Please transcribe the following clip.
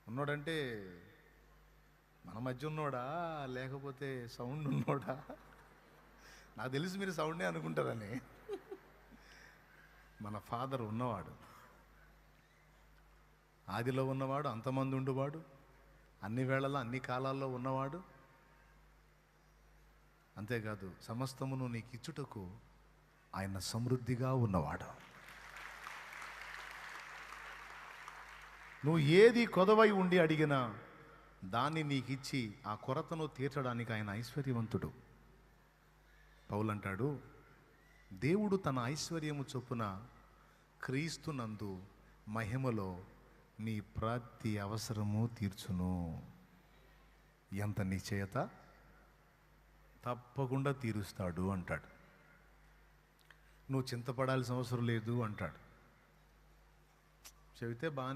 ఉన్నోడంటే మన మధ్య ఉన్నోడా లేకపోతే సౌండ్ ఉన్నోడా? నాకు తెలిసి మీరు సౌండే అనుకుంటారని. మన ఫాదర్ ఉన్నవాడు, ఆదిలో ఉన్నవాడు, అంతమంది ఉండువాడు, అన్ని వేళల్లో అన్ని కాలాల్లో ఉన్నవాడు. అంతేకాదు సమస్తమును నీకు ఇచ్చుటకు ఆయన సమృద్ధిగా ఉన్నవాడు. నువ్వు ఏది కొదవై ఉండి అడిగినా దాన్ని నీకు ఇచ్చి ఆ కొరతను తీర్చడానికి ఆయన ఐశ్వర్యవంతుడు. పౌలు అంటాడు, దేవుడు తన ఐశ్వర్యము చొప్పున క్రీస్తునందు మహిమలో నీ ప్రతి అవసరము తీర్చును. ఎంత నీ చేత తప్పకుండా తీరుస్తాడు అంటాడు. నువ్వు చింతపడాల్సిన అవసరం లేదు అంటాడు. చెబితే బాగా